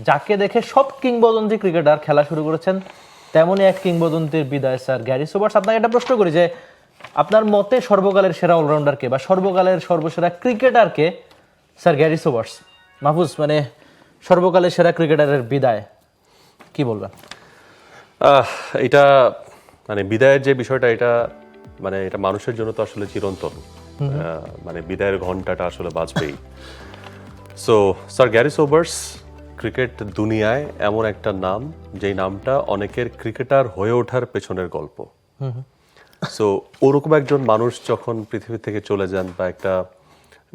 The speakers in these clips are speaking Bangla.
যাকে দেখে সব কিংবদন্তি ক্রিকেটার খেলা শুরু করেছেন, তেমনই এক কিংবদন্তির বিদায় স্যার গ্যারি সোবার্স। আপনাকে একটা প্রশ্ন করি যে আপনার মতে সর্বকালের সেরা অলরাউন্ডারকে বা সর্বকালের সর্বসেরা ক্রিকেটারকে? Sir Garry Sobers. মাহফুজ, মানে সর্বকালের সেরা ক্রিকেটারের বিদায় কি বলবেন? এটা মানে বিদায়ের যে বিষয়টা, এটা মানে এটা মানুষের জন্য তো আসলে চিরন্তন, মানে বিদায়ের ঘন্টাটা আসলে বাজবেই। So sir Garry Sobers cricket দুনিয়ায় এমন একটা নাম, যেই নামটা অনেকের ক্রিকেটার হয়ে ওঠার পেছনের গল্প। সো ওরকম একজন মানুষ যখন পৃথিবী থেকে চলে যান, বা একটা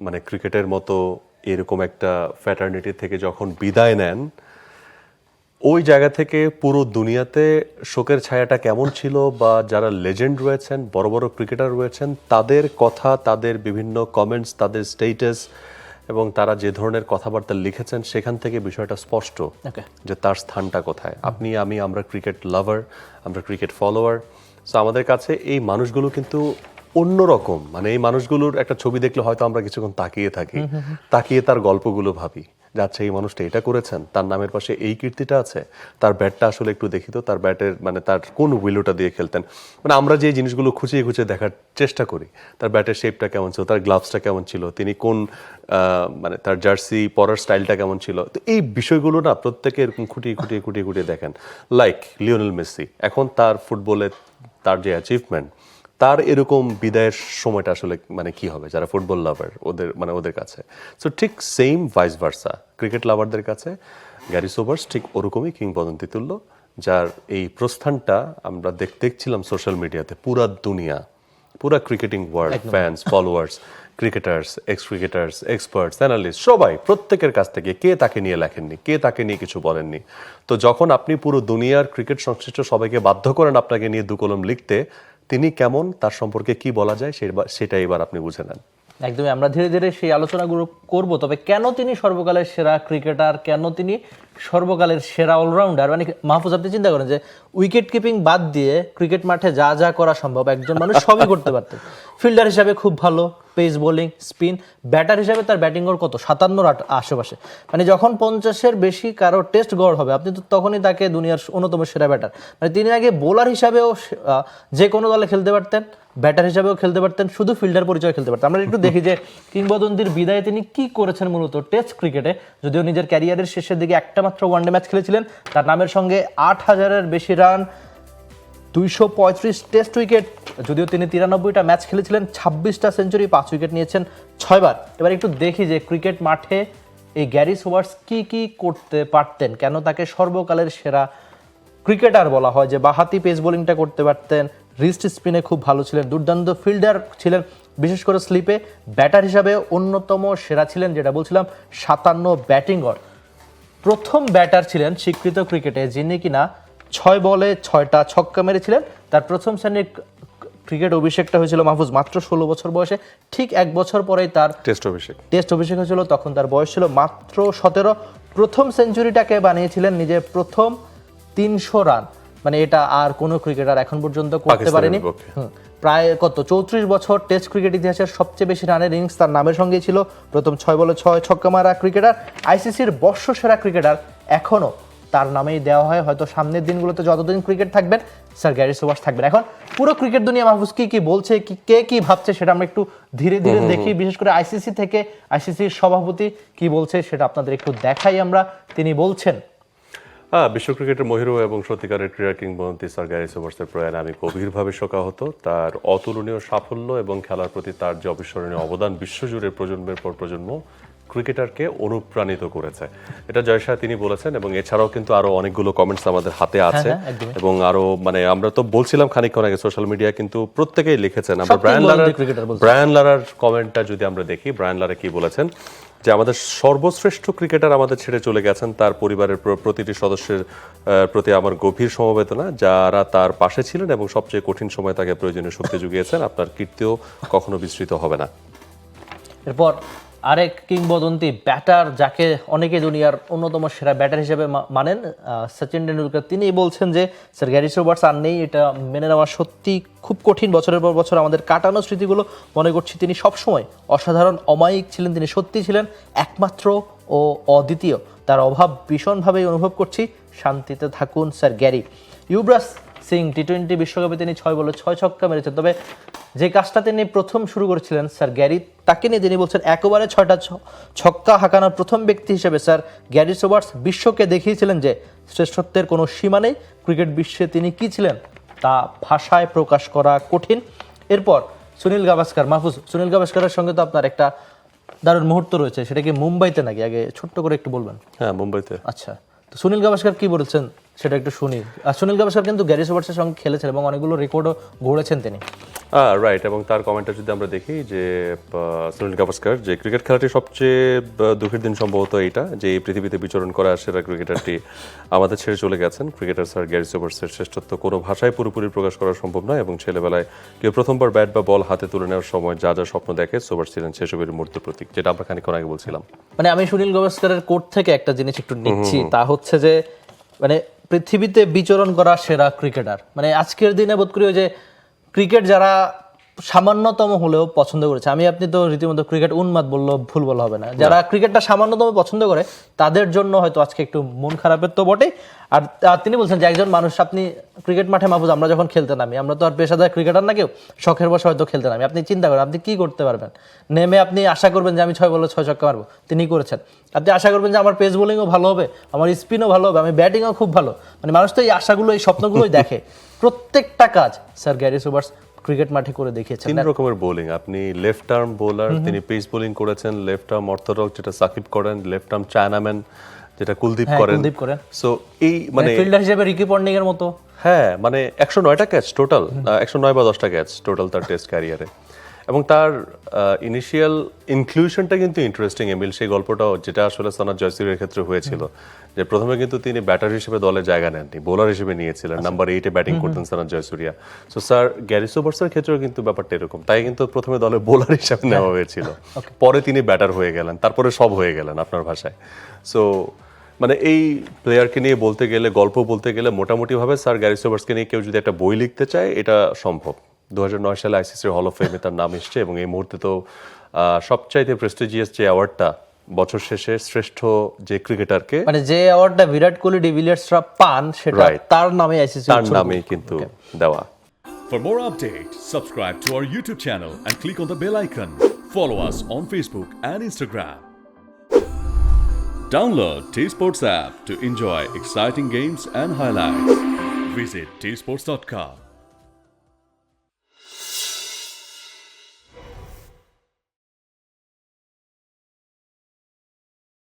মানে ক্রিকেটের মতো এরকম একটা ফ্যাটার্নিটি থেকে যখন বিদায় নেন, ওই জায়গা থেকে পুরো দুনিয়াতে শোকের ছায়াটা কেমন ছিল, বা যারা লেজেন্ড রয়েছেন, বড় বড় ক্রিকেটার রয়েছেন, তাদের কথা, তাদের বিভিন্ন কমেন্টস, তাদের স্টেটাস এবং তারা যে ধরনের কথাবার্তা লিখেছেন, সেখান থেকে বিষয়টা স্পষ্ট যে তার স্থানটা কোথায়। আপনি, আমি, আমরা ক্রিকেট লাভার, আমরা ক্রিকেট ফলোয়ার। সো আমাদের কাছে এই মানুষগুলো কিন্তু অন্যরকম। মানে এই মানুষগুলোর একটা ছবি দেখলে হয়তো আমরা কিছুক্ষণ তাকিয়ে থাকি, তাকিয়ে তার গল্পগুলো ভাবি যে আচ্ছা, এই মানুষটা এটা করেছেন, তার নামের পাশে এই কীর্তিটা আছে, তার ব্যাটটা আসলে একটু দেখি তো, তার ব্যাটের মানে তার কোন উইলোটা দিয়ে খেলতেন। মানে আমরা যে জিনিসগুলো খুঁচিয়ে খুঁচিয়ে দেখার চেষ্টা করি, তার ব্যাটের শেপটা কেমন ছিল, তার গ্লাভসটা কেমন ছিল, তিনি কোন মানে তার জার্সি পরার স্টাইলটা কেমন ছিল, তো এই বিষয়গুলো না প্রত্যেকে এরকম খুঁটিয়ে খুঁটিয়ে খুঁটিয়ে খুঁটিয়ে দেখেন। লাইক লিওনেল মেসি, এখন তার ফুটবলে তার যে অ্যাচিভমেন্ট, তার এরকম বিদায়ের সময়টা আসলে মানে কি হবে যারা ফুটবল লাভার, ওদের কাছে। সো ঠিক সেম ভাইস ভার্সা, ক্রিকেট লাভারদের কাছে গ্যারি সোবার্স ঠিক ওরকমই কিংবদন্তি তুল্য, যার এই প্রস্থানটা আমরা দেখছিলাম সোশ্যাল মিডিয়াতে। পুরা দুনিয়া, পুরা cricketing world, fans, followers, cricketers, x cricketers, experts, analyst, সবাই প্রত্যেকের কাছ থেকে কে তাকে নিয়ে লেখেননি, কে তাকে নিয়ে কিছু বলেননি। তো যখন আপনি পুরো দুনিয়ার ক্রিকেট সংশ্লিষ্ট সবাইকে বাধ্য করেন আপনাকে নিয়ে দু কলম লিখতে, তিনি কেমন, তার সম্পর্কে কি বলা যায়, সেটা এবার আপনি বুঝে নেন। একদমই, আমরা ধীরে ধীরে সেই আলোচনাগুলো করব। তবে কেন তিনি সর্বকালের সেরা ক্রিকেটার, কেন তিনি সর্বকালের সেরা অলরাউন্ডার? মানে মাহফুজ, আপনি চিন্তা করেন যে উইকেট কিপিং বাদ দিয়ে ক্রিকেট মাঠে যা যা করা সম্ভব একজন মানুষ সবই করতে পারতেন। ফিল্ডার হিসাবে খুব ভালো, পেস বোলিং, স্পিন। ব্যাটার হিসাবে তার ব্যাটিং গড় কত? 57 আশেপাশে। মানে যখন 50-এর বেশি কারো টেস্ট গড় হবে, আপনি তো তখনই তাকে দুনিয়ার অন্যতম সেরা ব্যাটার। মানে তিনি আগে বোলার হিসাবেও যে কোনো দলে খেলতে পারতেন, ব্যাটার হিসাবেও খেলতে পারতেন, শুধু ফিল্ডার পরিচয় খেলতে পারতেন। আমরা একটু দেখি যে কিংবদন্তির বিদায়ে তিনি কি করেছেন মূলত টেস্ট ক্রিকেটে। যদিও নিজের ক্যারিয়ারের শেষের দিকে একটা মাত্র ওয়ানডে ম্যাচ খেলেছিলেন, তার নামের সঙ্গে 8000-এর বেশি রান, 235 টেস্ট উইকেট। যদিও তিনি 93টা ম্যাচ খেলেছিলেন, 26টা সেঞ্চুরি, 5 উইকেট নিয়েছেন 6 বার। এবার একটু দেখি যে ক্রিকেট মাঠে এই গ্যারি সোবার্স কি কি করতে পারতেন, কেন তাকে সর্বকালের সেরা ক্রিকেটার বলা হয়। যে বাহাতি পেস বোলিংটা করতে পারতেন, রিস্ট স্পিনে খুব ভালো ছিলেন, দুর্দান্ত ফিল্ডার ছিলেন, বিশেষ করে স্লিপে ব্যাটার হিসাবে অন্যতম সেরা ছিলেন, যেটা বলছিলাম 57 ব্যাটিং গড়। প্রথম ব্যাটার ছিলেন স্বীকৃত ক্রিকেটে যিনি কিনা 6 বলে 6টা ছক্কা মেরেছিলেন। তার প্রথম শ্রেণীর ক্রিকেট অভিষেকটা হয়েছিল মাহফুজ মাত্র 16 বছর বয়সে। ঠিক 1 বছর পরেই তার টেস্ট অভিষেক হয়েছিল, তখন তার বয়স ছিল মাত্র 17। প্রথম সেঞ্চুরিটাকে বানিয়েছিলেন নিজে প্রথম 300 রান। মানে এটা আর কোনো ক্রিকেটার এখন পর্যন্ত করতে পারেনি। প্রায় 34 বছর টেস্ট ক্রিকেট ইতিহাসের সবচেয়ে বেশি রানের ইনিংস তার নামের সঙ্গেই ছিল। প্রথম 6 বলে 6 ছক্কা মারা ক্রিকেটার, আইসিসির বর্ষসেরা ক্রিকেটার এখনো তার নামেই দেওয়া হয়। হয়তো সামনের দিনগুলোতে যতদিন ক্রিকেট থাকবেন, স্যার গ্যারি সোবার্স থাকবেন। এখন পুরো ক্রিকেট দুনিয়া মাহফুজ কি বলছে, কে কি ভাবছে, সেটা আমরা একটু ধীরে ধীরে দেখি। বিশেষ করে আইসিসি থেকে আইসিসির সভাপতি কি বলছে সেটা আপনাদের একটু দেখাই আমরা। তিনি বলছেন, বিশ্ব ক্রিকেটের মহিরু এবং সত্যিকারের ক্রীড়া কিংবদন্তি স্যার গ্যারি সোবার্সের প্রয়াণে আমি গভীরভাবে শোকাহত। তার অতুলনীয় সাফল্য এবং খেলার প্রতি তার যে অবিস্মরণীয় অবদান বিশ্বজুড়ে প্রজন্মের পর প্রজন্ম ক্রিকেটারকে অনুপ্রাণিত করেছে, এটা জয়শাহ তিনি বলেছেন। এবং এছাড়াও কিন্তু আরো অনেকগুলো কমেন্টস আমাদের হাতে আছে, এবং আরো মানে আমরা তো বলছিলাম খানিকক্ষণ আগে সোশ্যাল মিডিয়া কিন্তু প্রত্যেকেই লিখেছেন। আমরা ব্রায়ান লারার কমেন্টটা যদি আমরা দেখি, ব্রায়ান লারা কি বলেছেন, যে আমাদের সর্বশ্রেষ্ঠ ক্রিকেটার আমাদের ছেড়ে চলে গেছেন, তার পরিবারের প্রতিটি সদস্যের প্রতি আমার গভীর সমবেদনা, যারা তার পাশে ছিলেন এবং সবচেয়ে কঠিন সময় তাকে প্রয়োজনীয় শক্তি জুগিয়েছেন। আপনার কীর্তিও কখনো বিস্তৃত হবে না। এরপর আরেক কিংবদন্তি ব্যাটার যাকে অনেকে দুনিয়ার অন্যতম সেরা ব্যাটার হিসেবে মানেন, সচিন টেন্ডুলকার, তিনি বলছেন যে স্যার গ্যারি সোবার্স আর নেই। এটা মেনে নেওয়া সত্যি খুব কঠিন। বছরের পর বছর আমাদের কাটানো স্মৃতিগুলো মনে করছি তিনি সবসময় অসাধারণ অমায়িক ছিলেন, তিনি সত্যি ছিলেন একমাত্র ও অদ্বিতীয়। তার অভাব ভীষণভাবেই অনুভব করছি। শান্তিতে থাকুন স্যার গ্যারি। ইউবরাজ সিং টি-20 বিশ্বকাপে তিনি 6 বলে 6 ছক্কা মেরেছেন। তবে যে কাজটা তিনি প্রথম শুরু করেছিলেন স্যার গ্যারি, তাকে নিয়ে তিনি বলছেন একেবারে 6টা ছক্কা হাঁকানোর প্রথম ব্যক্তি হিসেবে স্যার গ্যারি সোবার্স বিশ্বকে দেখিয়েছিলেন যে শ্রেষ্ঠত্বের কোনো সীমা নেই। ক্রিকেট বিশ্বে তিনি কী ছিলেন তা ভাষায় প্রকাশ করা কঠিন। এরপর সুনীল গাভাস্কার। মাহফুজ, সুনীল গাভাস্কারের সঙ্গে তো আপনার একটা দারুণ মুহূর্ত রয়েছে, সেটা কি মুম্বাইতে নাকি? আগে ছোট্ট করে একটু বলবেন। হ্যাঁ, মুম্বাইতে। আচ্ছা, তো সুনীল গাভাস্কার কি বলেছেন সেটা একটু শুনি। আর সুনীল গাভাস্কার কিন্তু গ্যারি সোবার্সের সঙ্গে খেলেছেন এবং অনেকগুলো রেকর্ডও গড়েছেন তিনি। রাইট, এবং তার কমেন্টটা যদি আমরা দেখি যে সুনীল গাভাস্কার, যে ক্রিকেট খেলাটি সবচেয়ে দুঃখের দিন সম্ভবত এইটা যে এই পৃথিবীতে বিচরণ করা সেরা ক্রিকেটারটি আমাদের ছেড়ে চলে গেছেন। ক্রিকেটার স্যার গ্যারি সোবার্সের শ্রেষ্ঠত্ব কোনো ভাষায় পুরোপুরি প্রকাশ করা সম্ভব নয়, এবং ছেলেবেলায় কেউ প্রথমবার ব্যাট বা বল হাতে তুলে নেওয়ার সময় যা যা স্বপ্ন দেখে, সোবার্স ছিলেন সেসবের মূর্ত প্রতীক, যেটা আমরা খানিকক্ষণ আগে বলছিলাম। মানে আমি সুনীল গাভাস্কারের কোর্ট থেকে একটা জিনিস একটু নিচ্ছি, তা হচ্ছে যে মানে পৃথিবীতে বিচরণ করা সেরা ক্রিকেটার। মানে আজকের দিনে বোধ করি যে ক্রিকেট যারা সামান্যতম হলেও পছন্দ করেছে, আমি আপনি তো রীতিমতো ক্রিকেট উন্মাদ বললেও ভুল বলা হবে না, যারা ক্রিকেটটা সামান্যতম পছন্দ করে তাদের জন্য হয়তো আজকে একটু মন খারাপের তো বটেই। আর তিনি বলছেন যে একজন মানুষ, আপনি ক্রিকেট মাঠে মাহফুজ আমরা যখন খেলতে নামি, আমরা তো আর পেশাদার ক্রিকেটার না, কেউ শখের বসে হয়তো খেলতে নামি, আপনি চিন্তা করেন আপনি কি করতে পারবেন। নেমে আপনি আশা করবেন যে আমি 6 বলে 6 ছক্কা মারবো, তিনি করেছেন। আপনি আশা করবেন যে আমার পেস বোলিংও ভালো হবে, আমার স্পিনও ভালো হবে, আমি ব্যাটিংও খুব ভালো। মানে মানুষ তো এই আশাগুলো, এই স্বপ্নগুলোই দেখে। প্রত্যেকটা কাজ স্যার গ্যারি সোবার্স ক্রিকেট মাঠে করে দেখিয়েছেন। 3 রকমের বোলিং, আপনি লেফট আর্ম বোলার, তিনি পেস বোলিং করেছেন, লেফট আর্ম অর্থোডক্স যেটা সাকিব করেন, লেফট আর্ম চায়নাম্যান যেটা কুলদীপ করেন। সো এই মানে ফিল্ডার হিসেবে রিকি পন্টিং এর মতো। হ্যাঁ, মানে 109টা ক্যাচ টোটাল, 109 বা 10টা ক্যাচ টোটাল তার টেস্ট ক্যারিয়ারে। এবং তার ইনিশিয়াল ইনক্লুশনটা কিন্তু ইন্টারেস্টিং এমিল, সেই গল্পটাও যেটা আসলে সনাত জয়সূর্যের ক্ষেত্রে হয়েছিল, যে প্রথমে কিন্তু তিনি ব্যাটার হিসেবে দলে জায়গা নেননি, বোলার হিসেবে নিয়েছিলেন, নাম্বার 8-এ ব্যাটিং করতেন সনাত জয়সূর্য। সো স্যার গ্যারি সোবার্সের ক্ষেত্রেও কিন্তু ব্যাপারটা এরকম, তাই কিন্তু প্রথমে দলে বোলার হিসেবে নেওয়া হয়েছিল, পরে তিনি ব্যাটার হয়ে গেলেন, তারপরে সব হয়ে গেলেন আপনার ভাষায়। সো মানে এই প্লেয়ারকে নিয়ে বলতে গেলে, গল্প বলতে গেলে মোটামুটিভাবে স্যার গ্যারি সোবার্সকে নিয়ে কেউ যদি একটা বই লিখতে চায় এটা সম্ভব। 2009 সালে আইসিসির হল অফ ফেমে তার নাম এসছে, এবং এই মুহূর্তে তো সবচাইতে প্রেস্টিজিয়াস যে অ্যাওয়ার্ডটা বছর শেষে শ্রেষ্ঠ যে ক্রিকেটারকে, মানে যে অ্যাওয়ার্ডটা বিরাট কোহলি, ডিভিলিয়ার্সরা পান, সেটা তার নামে আইসিসি, তার নামেই কিন্তু দেওয়া। For more updates, subscribe to our YouTube channel and click on the bell icon. Follow us on Facebook and Instagram. Download T-Sports app to enjoy exciting games and highlights. Visit tsports.com.